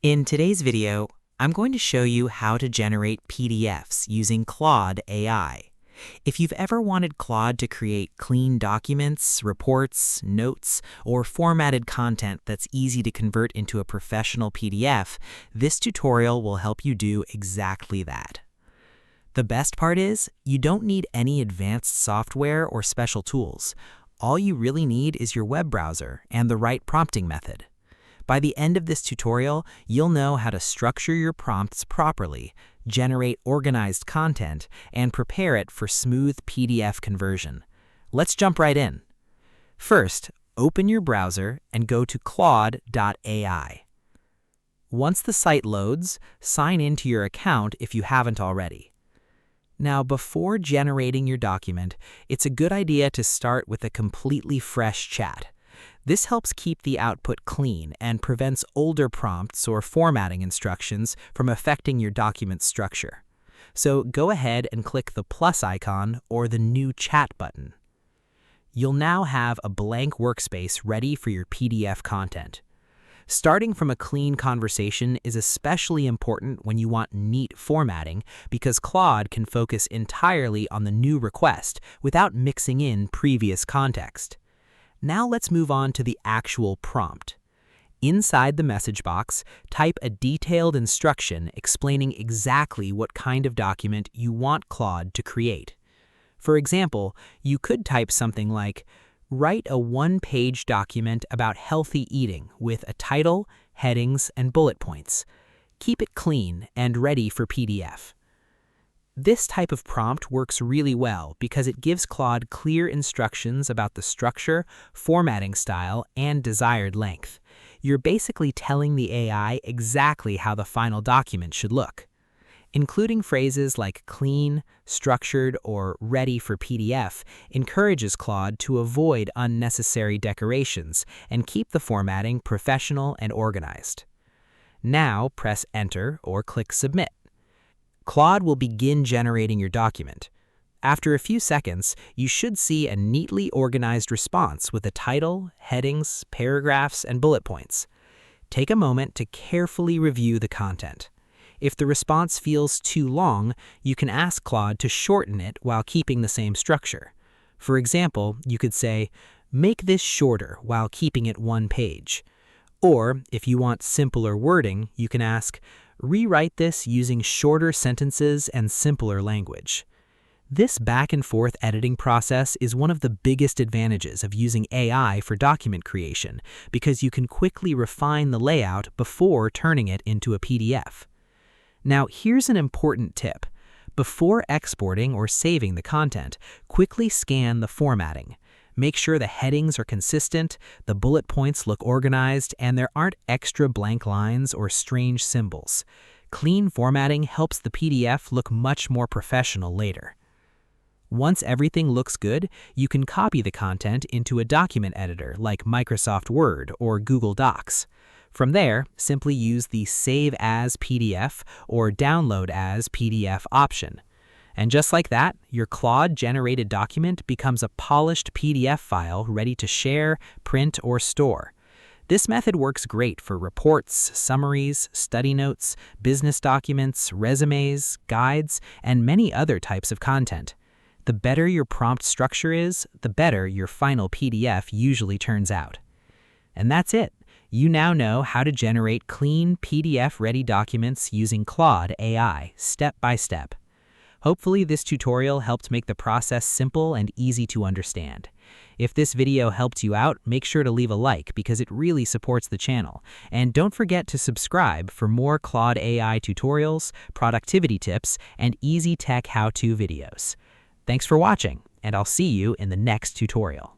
In today's video, I'm going to show you how to generate PDFs using Claude AI. If you've ever wanted Claude to create clean documents, reports, notes, or formatted content that's easy to convert into a professional PDF, this tutorial will help you do exactly that. The best part is, you don't need any advanced software or special tools. All you really need is your web browser and the right prompting method. By the end of this tutorial, you'll know how to structure your prompts properly, generate organized content, and prepare it for smooth PDF conversion. Let's jump right in. First, open your browser and go to Claude AI. Once the site loads, sign into your account if you haven't already. Now, before generating your document, it's a good idea to start with a completely fresh chat. This helps keep the output clean and prevents older prompts or formatting instructions from affecting your document structure. So go ahead and click the plus icon or the new chat button. You'll now have a blank workspace ready for your PDF content. Starting from a clean conversation is especially important when you want neat formatting because Claude can focus entirely on the new request without mixing in previous context. Now let's move on to the actual prompt. Inside the message box, type a detailed instruction explaining exactly what kind of document you want Claude to create. For example, you could type something like, "Write a one-page document about healthy eating with a title, headings, and bullet points. Keep it clean and ready for PDF." This type of prompt works really well because it gives Claude clear instructions about the structure, formatting style, and desired length. You're basically telling the AI exactly how the final document should look. Including phrases like clean, structured, or ready for PDF encourages Claude to avoid unnecessary decorations and keep the formatting professional and organized. Now press Enter or click Submit. Claude will begin generating your document. After a few seconds, you should see a neatly organized response with a title, headings, paragraphs, and bullet points. Take a moment to carefully review the content. If the response feels too long, you can ask Claude to shorten it while keeping the same structure. For example, you could say, "Make this shorter while keeping it one page." Or, if you want simpler wording, you can ask, "Rewrite this using shorter sentences and simpler language." This back-and-forth editing process is one of the biggest advantages of using AI for document creation because you can quickly refine the layout before turning it into a PDF. Now, here's an important tip. Before exporting or saving the content, quickly scan the formatting. Make sure the headings are consistent, the bullet points look organized, and there aren't extra blank lines or strange symbols. Clean formatting helps the PDF look much more professional later. Once everything looks good, you can copy the content into a document editor like Microsoft Word or Google Docs. From there, simply use the Save as PDF or Download as PDF option. And just like that, your Claude-generated document becomes a polished PDF file ready to share, print, or store. This method works great for reports, summaries, study notes, business documents, resumes, guides, and many other types of content. The better your prompt structure is, the better your final PDF usually turns out. And that's it. You now know how to generate clean PDF-ready documents using Claude AI, step by step. Hopefully this tutorial helped make the process simple and easy to understand. If this video helped you out, make sure to leave a like because it really supports the channel. And don't forget to subscribe for more Claude AI tutorials, productivity tips, and easy tech how-to videos. Thanks for watching, and I'll see you in the next tutorial.